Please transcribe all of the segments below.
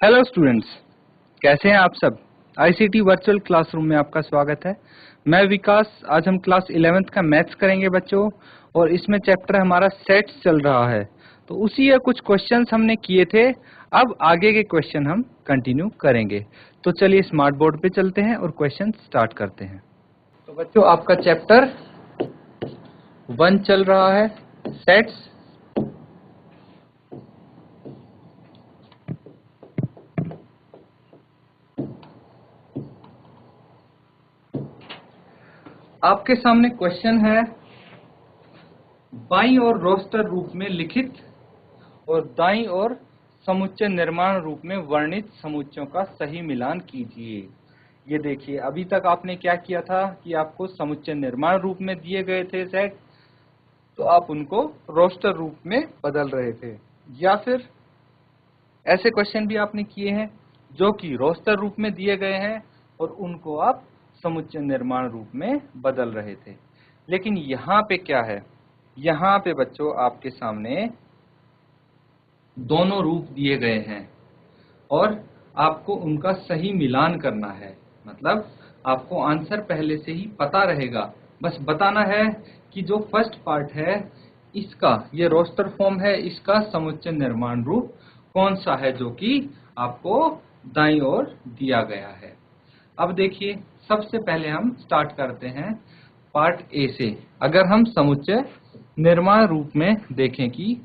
Hello students, कैसे हैं आप सब। आईसीटी वर्चुअल क्लासरूम में आपका स्वागत है। मैं विकास। आज हम क्लास 11th का मैथ्स करेंगे बच्चों, और इसमें चैप्टर हमारा सेट्स चल रहा है। तो उसी या कुछ क्वेश्चंस हमने किए थे, अब आगे के क्वेश्चन हम कंटिन्यू करेंगे। तो चलिए स्मार्ट बोर्ड पे चलते हैं और क्वेश्चन स्टार्ट करते हैं। तो बच्चों, आपका चैप्टर 1 चल रहा है, सेट्स। आपके सामने क्वेश्चन है, बाईं ओर रोस्टर रूप में लिखित और दाईं ओर समुच्चय निर्माण रूप में वर्णित समुच्चयों का सही मिलान कीजिए। ये देखिए, अभी तक आपने क्या किया था कि आपको समुच्चय निर्माण रूप में दिए गए थे सेट, तो आप उनको रोस्टर रूप में बदल रहे थे, या फिर ऐसे क्वेश्चन भी आपने किए हैं जो कि रोस्टर रूप में दिए गए हैं और उनको आप समुच्चय निर्माण रूप में बदल रहे थे। लेकिन यहाँ पे क्या है, यहाँ पे बच्चों आपके सामने दोनों रूप दिए गए हैं और आपको उनका सही मिलान करना है। मतलब आपको आंसर पहले से ही पता रहेगा, बस बताना है कि जो फर्स्ट पार्ट है इसका, ये रोस्टर फॉर्म है, इसका समुच्चय निर्माण रूप कौन सा है जो कि आपको दाईं ओर दिया गया है। अब देखिए, सबसे पहले हम स्टार्ट करते हैं पार्ट ए से। अगर हम समुच्चय निर्माण रूप में देखें कि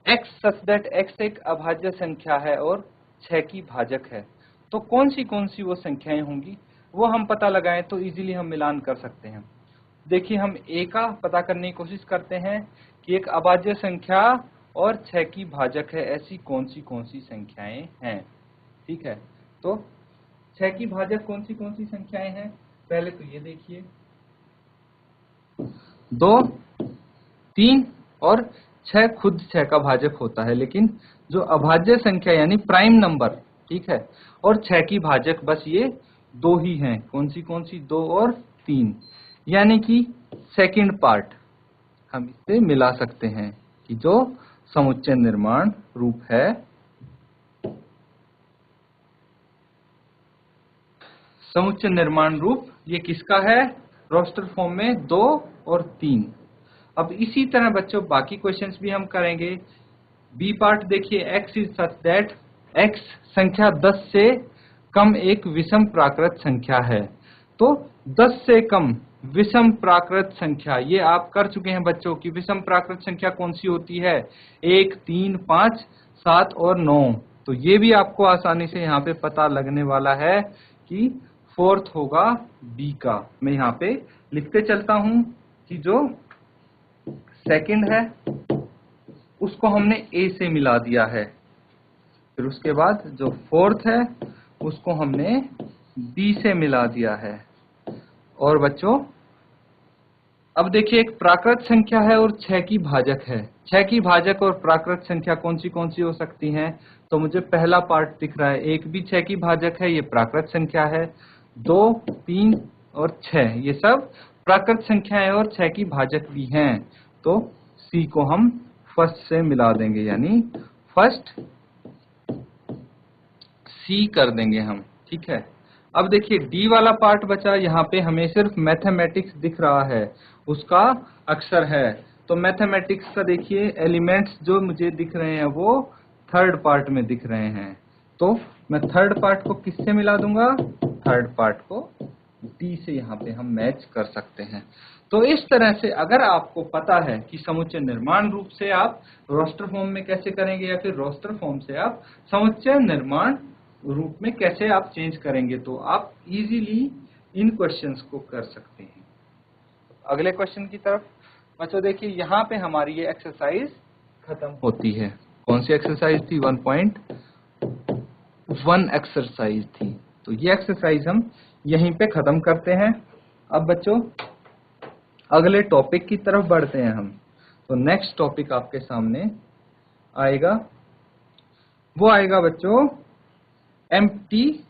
x सच दैट x एक अभाज्य संख्या है और 6 की भाजक है, तो कौन सी वो संख्याएं होंगी वो हम पता लगाएं तो इजीली हम मिलान कर सकते हैं। देखिए, हम a का पता करने की कोशिश करते हैं कि एक अभाज्य संख्या और 6 की भाजक है, ऐसी कौन सी संख्याएं हैं। ठीक है, तो 6 की भाजक कौन सी संख्याएं हैं, पहले तो ये देखिए, 2, 3 और 6 खुद 6 का भाजक होता है, लेकिन जो अभाज्य संख्या यानी प्राइम नंबर, ठीक है, और 6 की भाजक बस ये 2 ही हैं। कौन सी 2 और 3, यानी कि सेकंड पार्ट हम इससे मिला सकते हैं कि जो समुच्चय निर्माण रूप है, समुच्चय निर्माण रूप ये किसका है, रोस्टर फॉर्म में 2 और 3। अब इसी तरह बच्चों बाकी क्वेश्चंस भी हम करेंगे। बी पार्ट देखिए, x is such that x संख्या 10 से कम एक विषम प्राकृत संख्या है। तो 10 से कम विषम प्राकृत संख्या, ये आप कर चुके हैं बच्चों की विषम प्राकृत संख्या कौन सी होती है, 1, 3, 5, 7 और 9। तो ये भी आपको आसानी से यहाँ पे पता लगने वाला है कि फोर्थ होगा बी का। मैं यहाँ पे लिखते चलता हूं कि जो सेकंड है उसको हमने ए से मिला दिया है, फिर उसके बाद जो फोर्थ है उसको हमने बी से मिला दिया है। और बच्चों अब देखिए, एक प्राकृत संख्या है और 6 की भाजक है। 6 की भाजक और प्राकृत संख्या कौन सी हो सकती हैं, तो मुझे पहला पार्ट दिख रहा है, 1 भी 6 की भाजक है, ये प्राकृत संख्या है। 2, 3 और 6 ये सब प्राकृत संख्या है और 6 की भाजक भी हैं। तो सी को हम फर्स्ट से मिला देंगे, यानी फर्स्ट सी कर देंगे हम। ठीक है, अब देखिए डी वाला पार्ट बचा, यहाँ पे हमें सिर्फ मैथमेटिक्स दिख रहा है, उसका अक्षर है। तो मैथमेटिक्स का देखिए एलिमेंट्स जो मुझे दिख रहे हैं वो थर्ड पार्ट में दिख रहे हैं। तो मैं थर्ड पार्ट को किससे मिला दूंगा, थर्ड पार्ट को डी से यहाँ पे हम मैच कर सकते हैं। तो इस तरह से अगर आपको पता है कि समुच्चय निर्माण रूप से आप रोस्टर फॉर्म में कैसे करेंगे, या फिर रोस्टर फॉर्म से आप समुच्चय निर्माण रूप में कैसे आप चेंज करेंगे, तो आप इजीली इन क्वेश्चंस को कर सकते हैं। अगले क्वेश्चन की तरफ बच्चों देखिए, यहाँ पे हमारी ये एक्सरसाइज खत्म होती है। कौन सी एक्सरसाइज थी, 1.1 एक्सरसाइज थी। तो ये एक्सरसाइज हम यहीं पे खत्म करते हैं। अब बच्चों अगले टॉपिक की तरफ बढ़ते हैं हम। तो नेक्स्ट टॉपिक आपके सामने आएगा, वो आएगा बच्चों एम्प्टी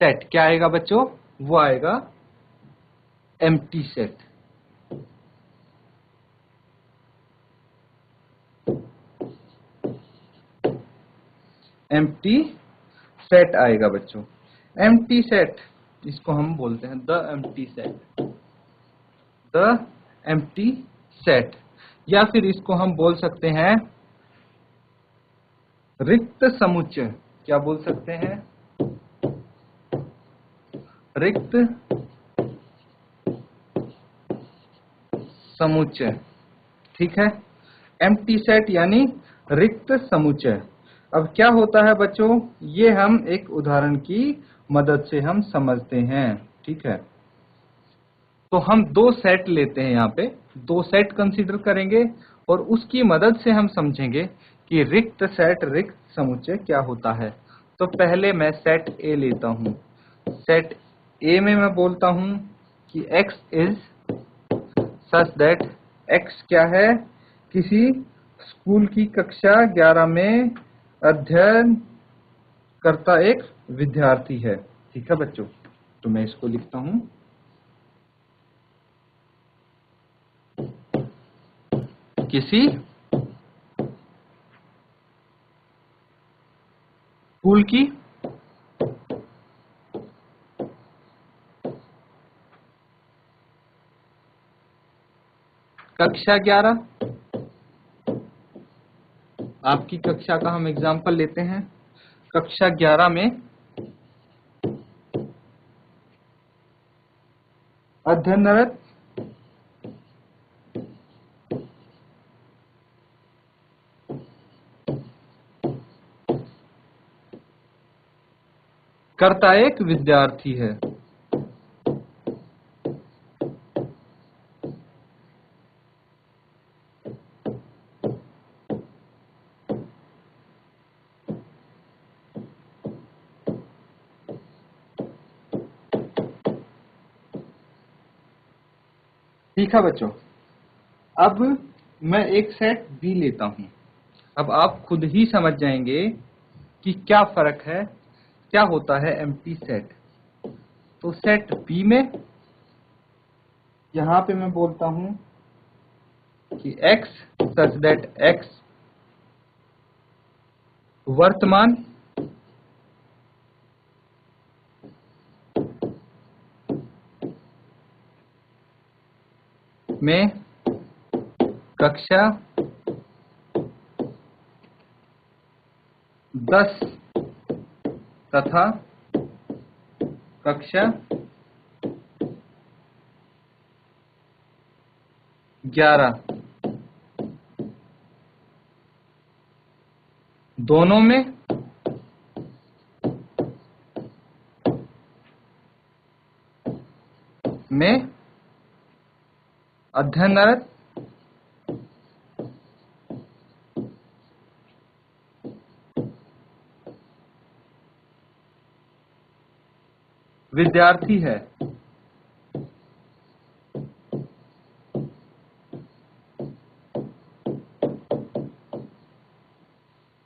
सेट। क्या आएगा बच्चों, वो आएगा एम्प्टी सेट। एम्प्टी सेट आएगा बच्चों। एम्प्टी सेट इसको हम बोलते हैं the empty set, the empty set, या फिर इसको हम बोल सकते हैं रिक्त समुच्चय। क्या बोल सकते हैं? रिक्त समुच्चय। ठीक है, एम्प्टी सेट यानी रिक्त समुच्चय। अब क्या होता है बच्चों, ये हम एक उदाहरण की मदद से हम समझते हैं। ठीक है, तो हम दो सेट लेते हैं, यहाँ पे दो सेट कंसीडर करेंगे और उसकी मदद से हम समझेंगे कि रिक्त सेट, रिक्त समुच्चय क्या होता है। तो पहले मैं सेट ए लेता हूं। सेट ए में मैं बोलता हूं कि x is such that x क्या है, किसी स्कूल की कक्षा 11 में अध्ययन करता एक विद्यार्थी है। ठीक है बच्चों, तो मैं इसको लिखता हूं, किसी स्कूल की कक्षा 11, आपकी कक्षा का हम एग्जाम्पल लेते हैं। कक्षा 11 में अध्ययनरत करता एक विद्यार्थी है। ठीक है बच्चों, अब मैं एक सेट बी लेता हूं। अब आप खुद ही समझ जाएंगे कि क्या फर्क है, क्या होता है एम्प्टी सेट। तो सेट बी में यहां पे मैं बोलता हूं कि x सच दैट x वर्तमान में कक्षा 10 तथा कक्षा 11 दोनों में अध्ययनरत विद्यार्थी है।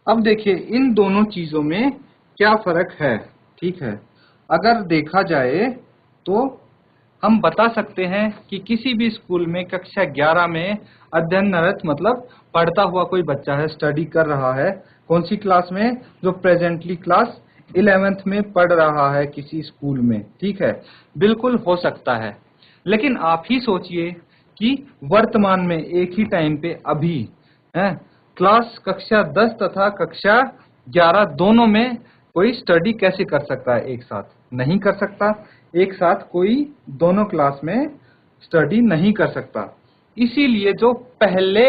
अब देखिए इन दोनों चीजों में क्या फर्क है। ठीक है, अगर देखा जाए तो हम बता सकते हैं कि किसी भी स्कूल में कक्षा 11 में अध्ययनरत मतलब पढ़ता हुआ कोई बच्चा है, स्टडी कर रहा है। कौन सी क्लास में? जो प्रेजेंटली क्लास 11th में पढ़ रहा है किसी स्कूल में। ठीक है, बिल्कुल हो सकता है, लेकिन आप ही सोचिए कि वर्तमान में एक ही टाइम पे अभी है क्लास कक्षा 10 तथा कक्षा 11 दोनों में कोई स्टडी कैसे कर सकता है एक साथ? नहीं कर सकता। एक साथ कोई दोनों क्लास में स्टडी नहीं कर सकता। इसीलिए जो पहले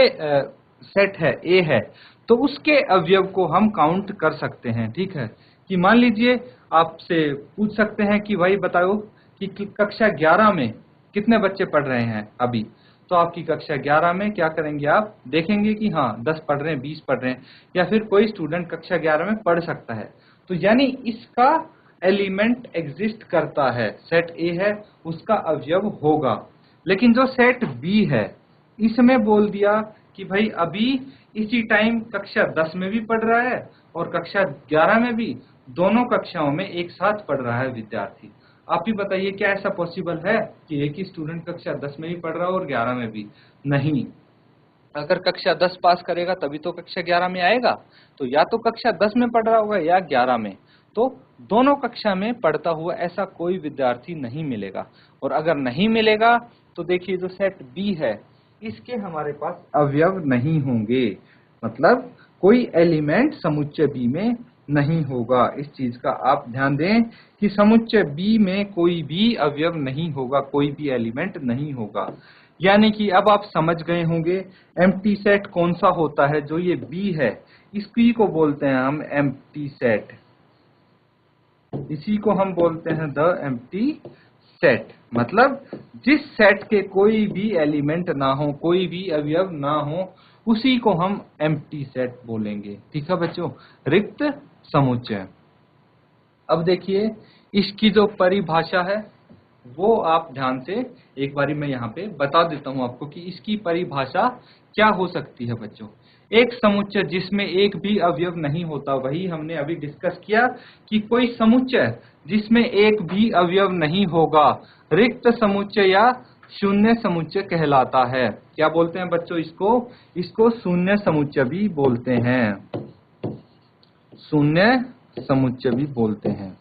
सेट है ए है, तो उसके अवयव को हम काउंट कर सकते हैं। ठीक है, कि मान लीजिए आपसे पूछ सकते हैं कि भाई बताओ कि कक्षा 11 में कितने बच्चे पढ़ रहे हैं अभी। तो आपकी कक्षा 11 में क्या करेंगे, आप देखेंगे कि हाँ 10 पढ़ रहे हैं, 20 पढ़ रहे हैं, या फिर कोई स्टूडेंट कक्षा 11 में पढ़ सकता है। तो यानी इसका एलिमेंट एग्जिस्ट करता है, सेट ए है उसका अवयव होगा। लेकिन जो सेट बी है इसमें बोल दिया कि भाई अभी इसी टाइम कक्षा 10 में भी पढ़ रहा है और कक्षा 11 में भी, दोनों कक्षाओं में एक साथ पढ़ रहा है विद्यार्थी। आप ही बताइए क्या ऐसा पॉसिबल है कि एक ही स्टूडेंट कक्षा 10 में भी पढ़ रहा हो और 11 में भी? नहीं। अगर कक्षा 10 पास करेगा तभी तो कक्षा 11 में आएगा। तो या तो कक्षा 10 में पढ़ रहा होगा या 11 में, तो दोनों कक्षा में पढ़ता हुआ ऐसा कोई विद्यार्थी नहीं मिलेगा। और अगर नहीं मिलेगा तो देखिए जो सेट बी है इसके हमारे पास अवयव नहीं होंगे, मतलब कोई एलिमेंट समुच्चय बी में नहीं होगा। इस चीज का आप ध्यान दें कि समुच्चय बी में कोई भी अवयव नहीं होगा, कोई भी एलिमेंट नहीं होगा। यानी कि अब आप समझ गए होंगे एम्प्टी सेट कौन सा होता है। जो ये बी है इसी को बोलते हैं हम एम्प्टी सेट, इसी को हम बोलते हैं द एम्प्टी सेट। मतलब जिस सेट के कोई भी एलिमेंट ना हो, कोई भी अवयव ना हो, उसी को हम एम्प्टी सेट बोलेंगे। ठीक है बच्चों, रिक्त समुच्चय। अब देखिए इसकी जो परिभाषा है वो आप ध्यान से एक बारी मैं यहाँ पे बता देता हूँ आपको कि इसकी परिभाषा क्या हो सकती है बच्चों। एक समुच्चय जिसमें एक भी अवयव नहीं होता, वही हमने अभी डिस्कस किया कि कोई समुच्चय जिसमें एक भी अवयव नहीं होगा रिक्त समुच्चय या शून्य समुच्चय कहलाता है। क्या बोलते हैं बच्चों इसको शून्य समुच्चय भी बोलते हैं, शून्य समुच्चय भी बोलते हैं।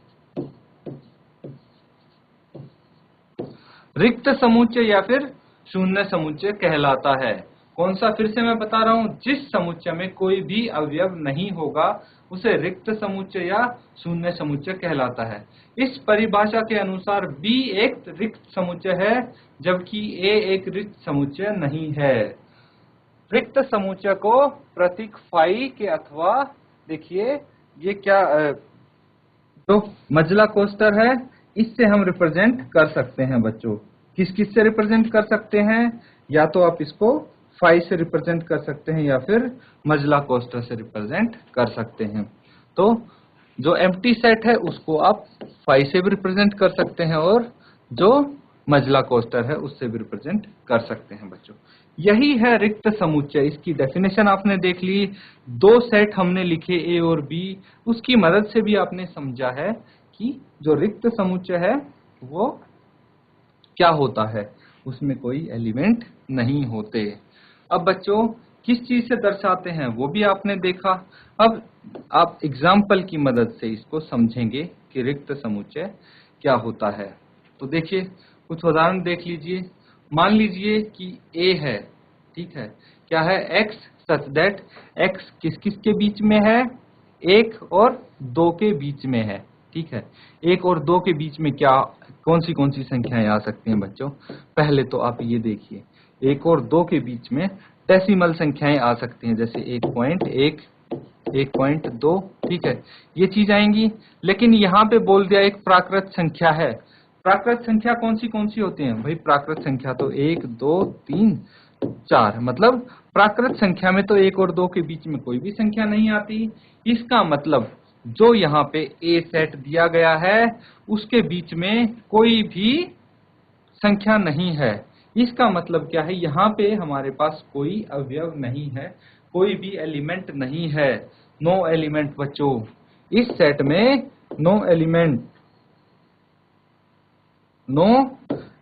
रिक्त समुच्चय या फिर शून्य समुच्चय कहलाता है। कौन सा, फिर से मैं बता रहा हूं, जिस समुच्चय में कोई भी अवयव नहीं होगा उसे रिक्त समुच्चय या शून्य समुच्चय कहलाता है। इस परिभाषा के अनुसार बी एक रिक्त समुच्चय है जबकि ए एक रिक्त समुच्चय नहीं है। रिक्त समुच्चय को प्रतीक फाई के अथवा देखिए ये क्या जो मजला कोष्टर है इससे हम रिप्रेजेंट कर सकते हैं बच्चों। किस किस से रिप्रेजेंट कर सकते हैं, या तो आप इसको फाई से रिप्रेजेंट कर सकते हैं या फिर मजला कोष्टर से रिप्रेजेंट कर सकते हैं। तो जो एम्प्टी सेट है उसको आप फाई से भी रिप्रेजेंट कर सकते हैं और जो मजला कोष्टर है उससे भी रिप्रेजेंट कर सकते हैं बच्चों। यही है रिक्त समुच्चय। इसकी डेफिनेशन आपने देख ली, दो सेट हमने लिखे ए और बी, उसकी मदद से भी आपने समझा है कि जो रिक्त समुच्चय है वो क्या होता है, उसमें कोई एलिमेंट नहीं होते। अब बच्चों किस चीज से दर्शाते हैं वो भी आपने देखा। अब आप एग्जाम्पल की मदद से इसको समझेंगे कि रिक्त समुच्चय क्या होता है। तो देखिए कुछ उदाहरण देख लीजिए। मान लीजिए कि a है, ठीक है, क्या है x सच दैट x किस किस के बीच में है, 1 और 2 के बीच में है। ठीक है, 1 और 2 के बीच में क्या कौन सी संख्याएं आ सकती हैं बच्चों। पहले तो आप ये देखिए 1 और 2 के बीच में डेसिमल संख्याएं आ सकती हैं, जैसे 1.1, 1.2, ठीक है, ये चीज आएंगी। लेकिन यहाँ पे बोल दिया एक प्राकृत संख्या है। प्राकृत संख्या कौन सी होती हैं भाई, प्राकृत संख्या तो 1, 2, 3, 4, मतलब प्राकृत संख्या में तो 1 और 2 के बीच में कोई भी संख्या नहीं आती। इसका मतलब जो यहाँ पे ए सेट दिया गया है उसके बीच में कोई भी संख्या नहीं है। इसका मतलब क्या है, यहाँ पे हमारे पास कोई अवयव नहीं है, कोई भी एलिमेंट नहीं है। नो एलिमेंट बच्चों, इस सेट में नो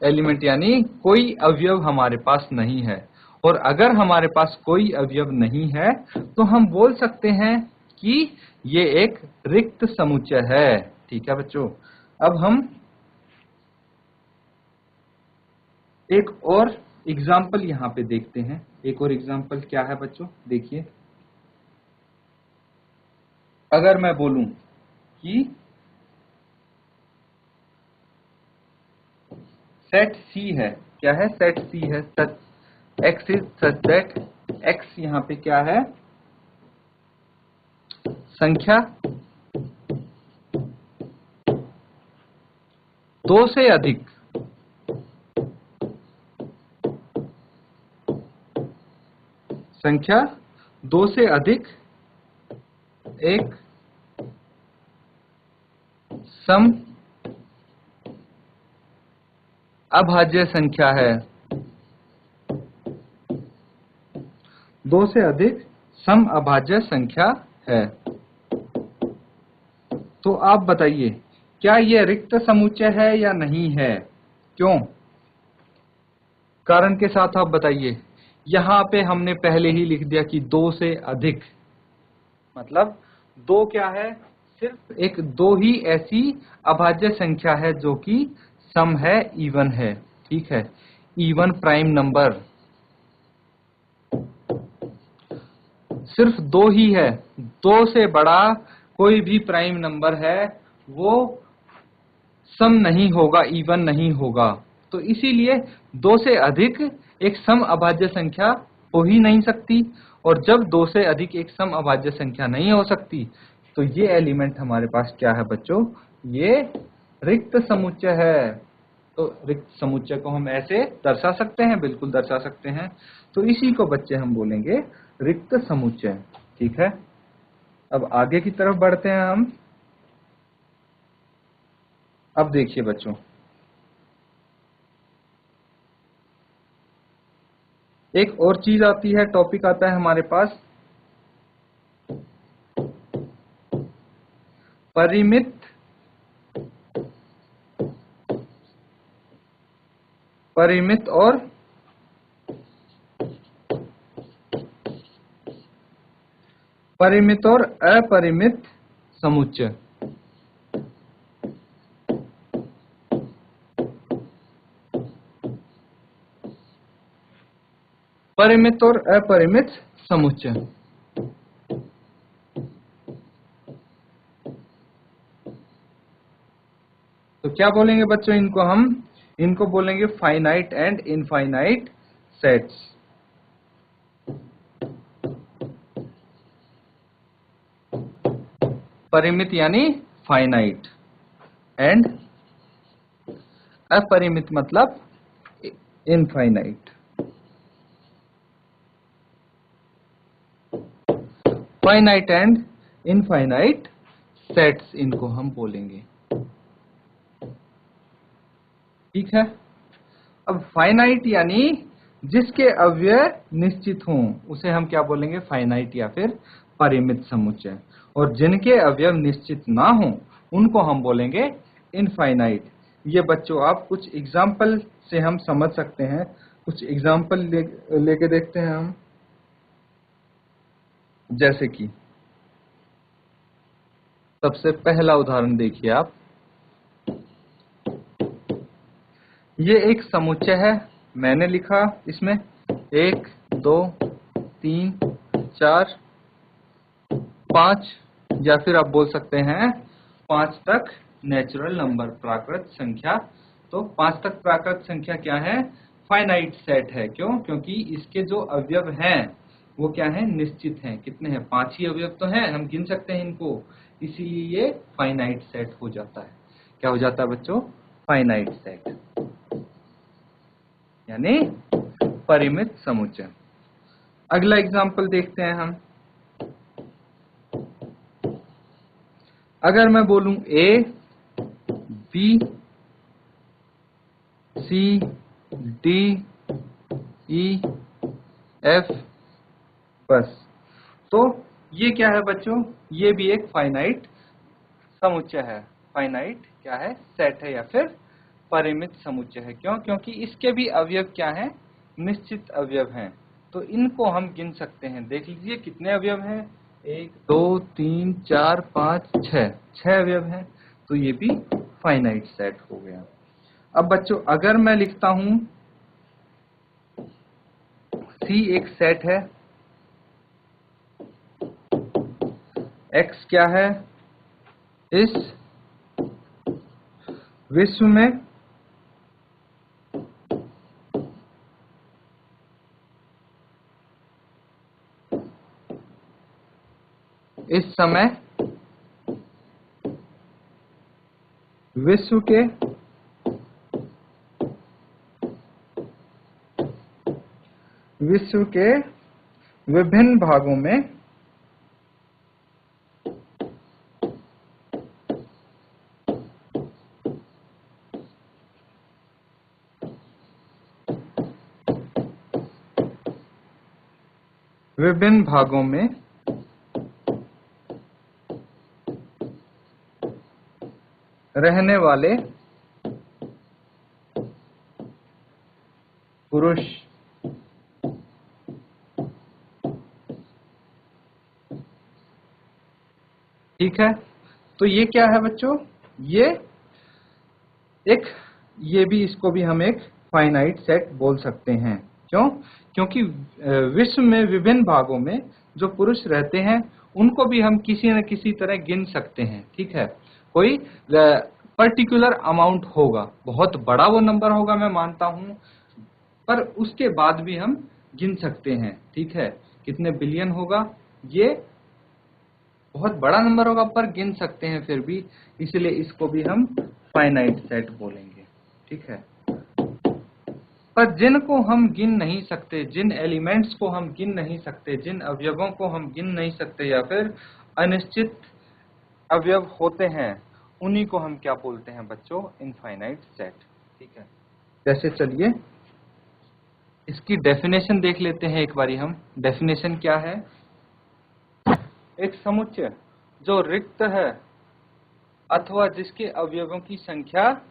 एलिमेंट यानी कोई अवयव हमारे पास नहीं है। और अगर हमारे पास कोई अवयव नहीं है तो हम बोल सकते हैं कि ये एक रिक्त समुच्चय है। ठीक है बच्चों, अब हम एक और एग्जाम्पल यहाँ पे देखते हैं। एक और एग्जाम्पल क्या है बच्चों, देखिए अगर मैं बोलूं कि सेट सी है, क्या है, सेट सी है, x is such that x यहाँ पे क्या है, संख्या 2 से अधिक एक सम अभाज्य संख्या है। 2 से अधिक सम अभाज्य संख्या है। तो आप बताइए क्या यह रिक्त समुच्चय है या नहीं है, क्यों, कारण के साथ आप बताइए। यहां पे हमने पहले ही लिख दिया कि दो से अधिक, मतलब दो क्या है, सिर्फ एक दो ही ऐसी अभाज्य संख्या है जो कि सम है, इवन है, ठीक है, इवन प्राइम नंबर सिर्फ दो ही है। दो से बड़ा कोई भी प्राइम नंबर है वो सम नहीं होगा, इवन नहीं होगा। तो इसीलिए दो से अधिक एक सम अभाज्य संख्या हो ही नहीं सकती, और जब दो से अधिक एक सम अभाज्य संख्या नहीं हो सकती तो ये एलिमेंट हमारे पास क्या है बच्चों, ये रिक्त समुच्चय है। तो रिक्त समुच्चय को हम ऐसे दर्शा सकते हैं, बिल्कुल दर्शा सकते हैं। तो इसी को बच्चे हम बोलेंगे रिक्त समुच्चय, ठीक है। अब आगे की तरफ बढ़ते हैं हम। अब देखिए बच्चों, एक और चीज आती है, टॉपिक आता है हमारे पास परिमित परिमित और परिमित और अपरिमित समुच्चय। परिमित और अपरिमित समुच्चय, तो क्या बोलेंगे बच्चों इनको, हम इनको बोलेंगे फाइनाइट एंड इनफाइनाइट सेट्स। परिमित यानी फाइनाइट, एंड अपरिमित मतलब infinite. Finite and infinite sets इनको हम बोलेंगे, ठीक है। अब फाइनाइट यानी जिसके अवयव निश्चित हों उसे हम क्या बोलेंगे, फाइनाइट या फिर परिमित समुच्चय। और जिनके अवयव निश्चित ना हों उनको हम बोलेंगे इनफाइनाइट। ये बच्चों आप कुछ एग्जाम्पल से हम समझ सकते हैं, कुछ एग्जाम्पल लेके देखते हैं हम। जैसे कि सबसे पहला उदाहरण देखिए आप, ये एक समुच्चय है, मैंने लिखा इसमें 1 2 3 4 5, या फिर आप बोल सकते हैं 5 तक नेचुरल नंबर, प्राकृत संख्या। तो 5 तक प्राकृत संख्या क्या है, फाइनाइट सेट है। क्यों, क्योंकि इसके जो अवयव हैं वो क्या है, निश्चित हैं। कितने हैं, 5 ही अवयव तो हैं, हम गिन सकते हैं इनको, इसीलिए ये फाइनाइट सेट हो जाता है। क्या हो जाता है बच्चों, फाइनाइट सेट यानी परिमित समुच्चय। अगला एग्जाम्पल देखते हैं हम। अगर मैं बोलूं A B C D E F बस, तो ये क्या है बच्चों, ये भी एक फाइनाइट समुच्चय है। फाइनाइट क्या है, सेट है या फिर परिमित समुच्चय है। क्यों, क्योंकि इसके भी अवयव क्या हैं, निश्चित अवयव हैं। तो इनको हम गिन सकते हैं। देख लीजिए कितने अवयव हैं, 1 2 3 4 5 6, 6 अवयव हैं। तो ये भी फाइनाइट सेट हो गया। अब बच्चों अगर मैं लिखता हूं C एक सेट है, X क्या है, इस विश्व में इस समय विश्व के विभिन्न भागों में रहने वाले पुरुष ठीक है। तो ये क्या है बच्चों, ये भी इसको भी हम एक फाइनाइट सेट बोल सकते हैं। क्यों? क्योंकि विश्व में विभिन्न भागों में जो पुरुष रहते हैं उनको भी हम किसी न किसी तरह गिन सकते हैं। ठीक है, कोई पर्टिकुलर अमाउंट होगा, बहुत बड़ा वो नंबर होगा मैं मानता हूं, पर उसके बाद भी हम गिन सकते हैं। ठीक है, कितने बिलियन होगा, ये बहुत बड़ा नंबर होगा पर गिन सकते हैं फिर भी, इसलिए इसको भी हम फाइनाइट सेट बोलेंगे। ठीक है, पर जिनको हम गिन नहीं सकते, जिन एलिमेंट्स को हम गिन नहीं सकते, जिन अवयवों को हम गिन नहीं सकते या फिर अनिश्चित अवयव होते हैं, उन्हीं को हम क्या बोलते हैं बच्चों, इनफाइनाइट सेट। ठीक है, जैसे चलिए इसकी डेफिनेशन देख लेते हैं एक बारी हम। डेफिनेशन क्या है, एक समुच्चय जो रिक्त है अथवा जिसके अवयवों की संख्या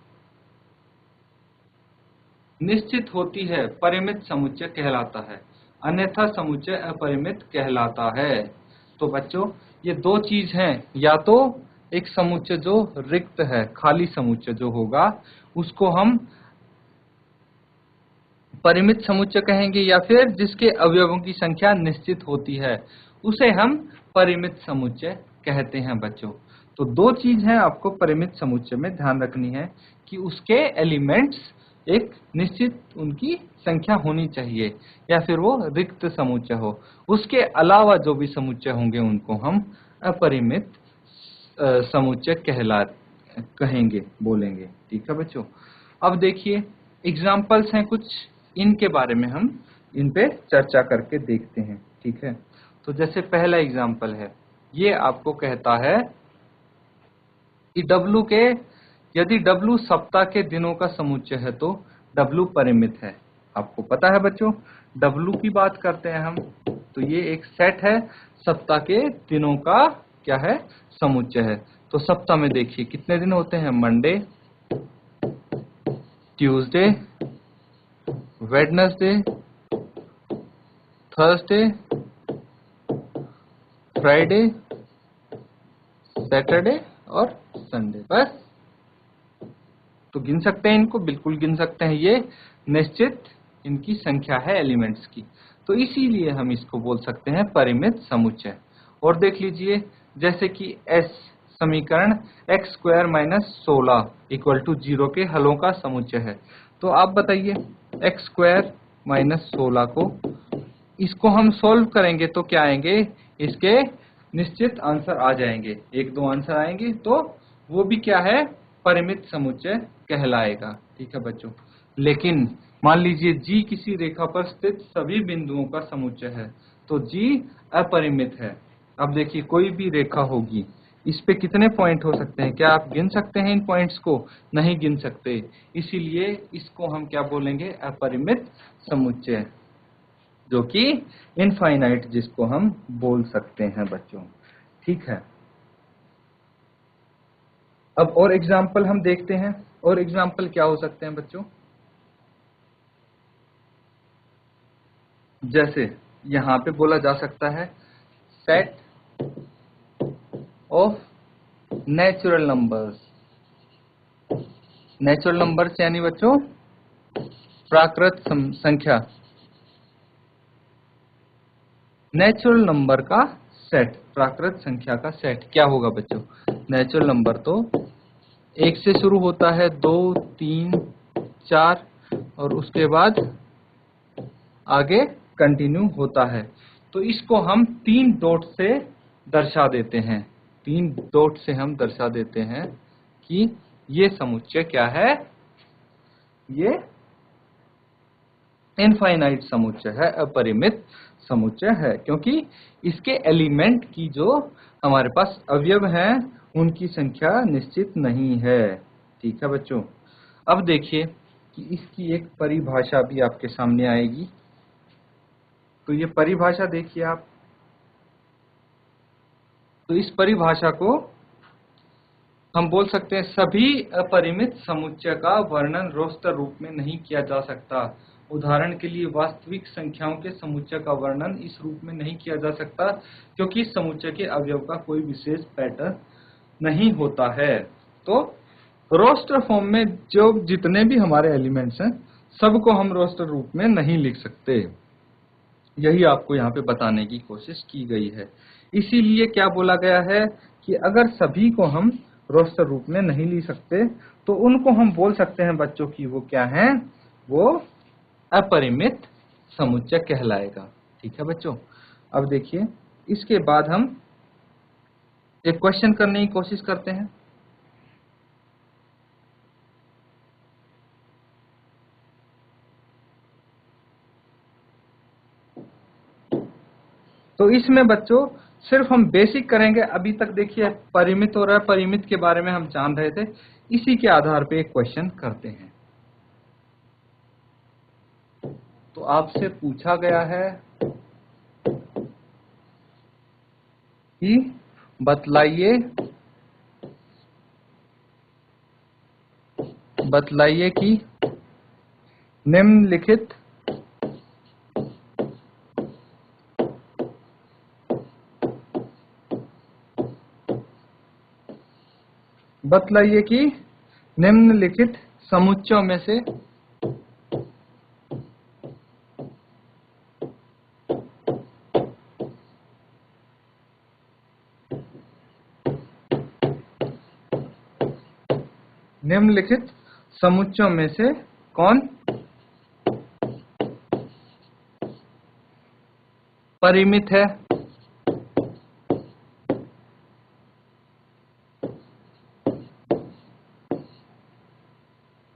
निश्चित होती है परिमित समुच्चय कहलाता है, अन्यथा समुच्चय अपरिमित कहलाता है। तो बच्चों ये दो चीज हैं, या तो एक समुच्चय जो रिक्त है, खाली समुच्चय जो होगा उसको हम परिमित समुच्चय कहेंगे, या फिर जिसके अवयवों की संख्या निश्चित होती है उसे हम परिमित समुच्चय कहते हैं बच्चों। तो दो चीज हैं आपको परिमित समुच्चय में ध्यान रखनी है कि उसके एलिमेंट्स एक निश्चित उनकी संख्या होनी चाहिए, या फिर वो रिक्त समुच्चय हो। उसके अलावा जो भी समुच्चय होंगे उनको हम अपरिमित समुच्चय कहेंगे, बोलेंगे। ठीक है बच्चों, अब देखिए एग्जाम्पल्स हैं कुछ, इनके बारे में हम इन पे चर्चा करके देखते हैं। ठीक है, तो जैसे पहला एग्जाम्पल है, ये आपको कहता है कि यदि W सप्ताह के दिनों का समुच्चय है तो W परिमित है। आपको पता है बच्चों, W की बात करते हैं हम, तो ये एक सेट है, सप्ताह के दिनों का क्या है, समुच्चय है। तो सप्ताह में देखिए कितने दिन होते हैं, Monday, Tuesday, Wednesday, Thursday, Friday, Saturday और संडे। बस, तो गिन सकते हैं इनको, बिल्कुल गिन सकते हैं, ये निश्चित इनकी संख्या है एलिमेंट्स की, तो इसीलिए हम इसको बोल सकते हैं परिमित समुच्चय। और देख लीजिए जैसे कि S समीकरण x square minus 16 equal to 0 के हलों का समुच्चय है। तो आप बताइए x स्क्वायर माइनस 16 को, इसको हम सॉल्व करेंगे तो क्या आएंगे, इसके निश्चित आंसर आ जाएंगे, एक दो आंसर आएंगे, तो वो भी क्या है, परिमित समुच्चय कहलाएगा। ठीक है बच्चों, लेकिन मान लीजिए G किसी रेखा पर स्थित सभी बिंदुओं का समुच्चय है, तो G अपरिमित है। अब देखिए कोई भी रेखा होगी, इस पे कितने पॉइंट हो सकते हैं, क्या आप गिन सकते हैं इन पॉइंट्स को, नहीं गिन सकते, इसीलिए इसको हम क्या बोलेंगे, अपरिमित समुच्चय, जो कि इनफाइनाइट जिसको हम बोल सकते हैं बच्चों। ठीक है, अब और एग्जाम्पल हम देखते हैं, और एग्जाम्पल क्या हो सकते हैं बच्चों, जैसे यहां पे बोला जा सकता है set of natural numbers. Natural numbers यानी बच्चों प्राकृत संख्या, नेचुरल नंबर का सेट, प्राकृत संख्या का सेट क्या होगा बच्चों, नेचुरल नंबर तो 1 से शुरू होता है, 2, 3, 4 और उसके बाद आगे कंटिन्यू होता है। तो इसको हम 3 डॉट से दर्शा देते हैं, 3 डॉट से हम दर्शा देते हैं कि ये समुच्चय क्या है, ये इनफाइनाइट समुच्चय है, अपरिमित समुच्चय है, क्योंकि इसके एलिमेंट की जो हमारे पास अवयव हैं उनकी संख्या निश्चित नहीं है। ठीक है बच्चों, अब देखिए कि इसकी एक परिभाषा भी आपके सामने आएगी। तो ये परिभाषा देखिए आप, तो इस परिभाषा को हम बोल सकते हैं, सभी अपरिमित समुच्चय का वर्णन रोस्टर रूप में नहीं किया जा सकता, उदाहरण के लिए वास्तविक संख्याओं के समुच्चय का वर्णन इस रूप में नहीं किया जा सकता क्योंकि इस समुच्चय के अवयव का कोई विशेष पैटर्न नहीं होता है। तो रोस्टर फॉर्म में जो जितने भी हमारे एलिमेंट्स हैं सबको हम रोस्टर रूप में नहीं लिख सकते, यही आपको यहाँ पे बताने की कोशिश की गई है। इसीलिए क्या बोला गया है कि अगर सभी को हम रोस्टर रूप में नहीं लिख सकते तो उनको हम बोल सकते हैं बच्चों की वो क्या है, वो अपरिमित समुच्चय कहलाएगा। ठीक है बच्चों, अब देखिए इसके बाद हम एक क्वेश्चन करने की कोशिश करते हैं। तो इसमें बच्चों सिर्फ हम बेसिक करेंगे। अभी तक देखिए परिमित और अपरिमित के बारे में हम जान रहे थे, इसी के आधार पे एक क्वेश्चन करते हैं। तो आपसे पूछा गया है कि बतलाइए कि निम्नलिखित समुच्चयों में से कौन परिमित है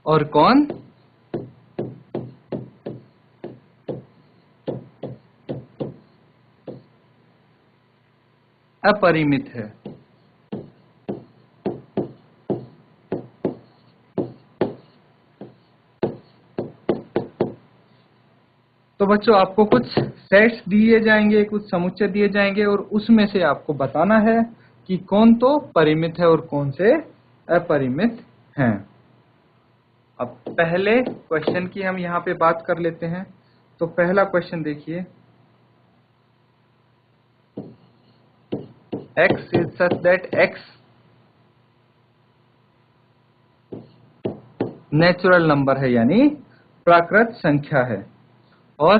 और कौन अपरिमित है। तो बच्चों आपको कुछ सेट्स दिए जाएंगे, कुछ समुच्चय दिए जाएंगे और उसमें से आपको बताना है कि कौन तो परिमित है और कौन से अपरिमित हैं। अब पहले क्वेश्चन की हम यहाँ पे बात कर लेते हैं। तो पहला क्वेश्चन देखिए, x is such that x natural number है यानी प्राकृत संख्या है और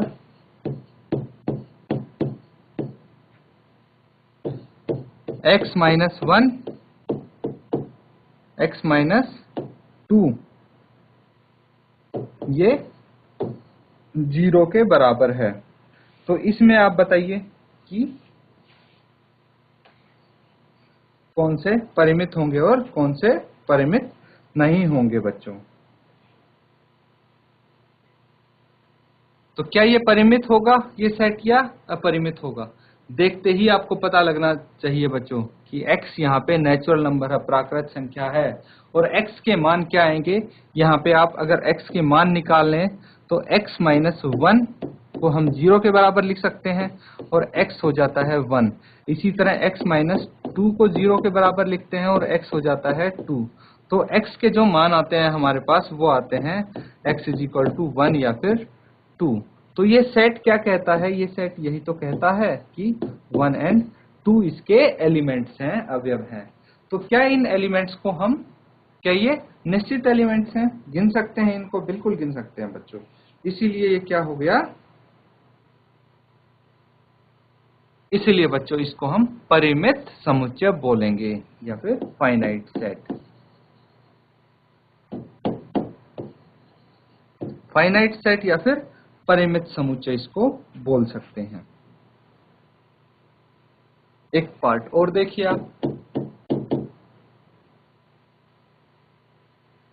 x माइनस 1 x माइनस 2 ये 0 के बराबर है। तो इसमें आप बताइए कि कौन से परिमित होंगे और कौन से परिमित नहीं होंगे बच्चों। तो क्या ये परिमित होगा ये सेट या अपरिमित होगा? देखते ही आपको पता लगना चाहिए बच्चों कि x यहाँ पे नेचुरल नंबर है, प्राकृत संख्या है और x के मान क्या आएंगे। यहाँ पे आप अगर x के मान निकाल लें तो x माइनस 1 को हम 0 के बराबर लिख सकते हैं और x हो जाता है 1। इसी तरह x माइनस 2 को 0 के बराबर लिखते हैं और x हो जाता है 2। तो x के जो मान आते हैं हमारे पास वो आते हैं x इज इक्वल टू 1 या फिर 2। तो ये सेट क्या कहता है? ये सेट यही तो कहता है कि 1 एंड 2 इसके एलिमेंट्स हैं, अवयव हैं। तो क्या इन एलिमेंट्स को हम, क्या ये निश्चित एलिमेंट्स हैं, गिन सकते हैं इनको? बिल्कुल गिन सकते हैं बच्चों। इसीलिए ये क्या हो गया, इसीलिए बच्चों इसको हम परिमित समुच्चय बोलेंगे या फिर फाइनाइट सेट। फाइनाइट सेट या फिर परिमित समुच्चय इसको बोल सकते हैं। एक पार्ट और देखिए आप,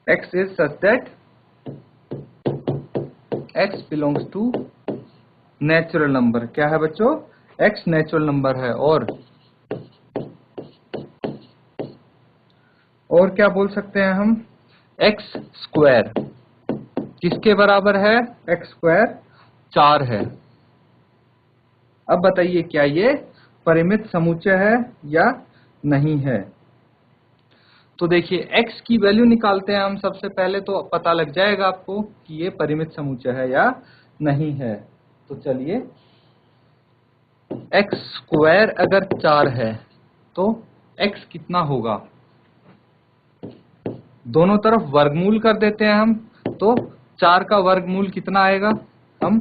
x is such that x belongs to natural number. क्या है बच्चों? x नेचुरल नंबर है और क्या बोल सकते हैं हम, x स्क्वायर किसके बराबर है? x स्क्वायर 4 है। अब बताइए क्या ये परिमित समुच्चय है या नहीं है? तो देखिए x की वैल्यू निकालते हैं हम सबसे पहले, तो पता लग जाएगा आपको कि ये परिमित समुच्चय है या नहीं है। तो चलिए, x स्क्वायर अगर 4 है तो x कितना होगा, दोनों तरफ वर्गमूल कर देते हैं हम। तो 4 का वर्गमूल कितना आएगा, हम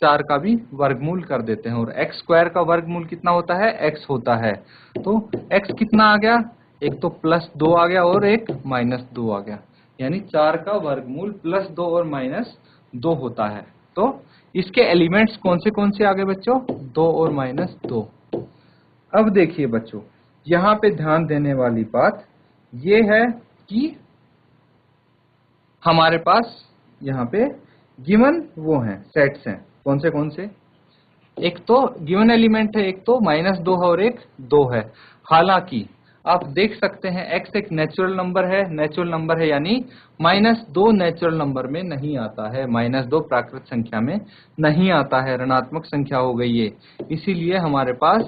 4 का भी वर्गमूल कर देते हैं। और x स्क्वायर का वर्गमूल कितना होता है, x होता है। तो x कितना आ गया, एक तो +2 आ गया और एक -2 आ गया, यानी 4 का वर्गमूल +2 और -2 होता है। तो इसके एलिमेंट्स कौन से आ गए बच्चों, 2 और -2। अब देखिए बच्चों, यहाँ पे ध्यान देने वाली बात ये है कि हमारे पास यहाँ पे गिवन वो हैं, सेट्स हैं। कौन से, एक तो गिवन एलिमेंट है, एक तो -2 है और एक 2 है। हालांकि आप देख सकते हैं x एक नेचुरल नंबर है, यानी -2 नेचुरल नंबर में नहीं आता है, -2 प्राकृत संख्या में नहीं आता है, ऋणात्मक संख्या हो गई ये। इसीलिए हमारे पास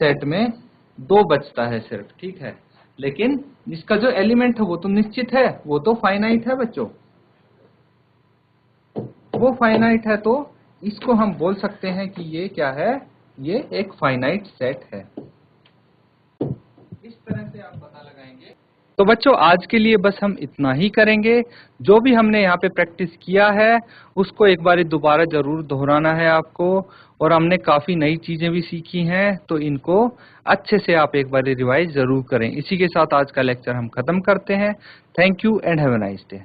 सेट में 2 बचता है सिर्फ, ठीक है। लेकिन इसका जो एलिमेंट है वो तो निश्चित है, वो तो फाइनाइट है बच्चों, वो फाइनाइट है। तो इसको हम बोल सकते हैं कि ये क्या है, ये एक फाइनाइट सेट है। इस तरह से आप पता लगाएंगे। तो बच्चों, आज के लिए बस हम इतना ही करेंगे। जो भी हमने यहाँ पे प्रैक्टिस किया है उसको एक बार दोबारा जरूर दोहराना है आपको। और हमने काफी नई चीजें भी सीखी हैं, तो इनको अच्छे से आप एक बार रिवाइज जरूर करें। इसी के साथ आज का लेक्चर हम खत्म करते हैं। Thank you and have a nice day.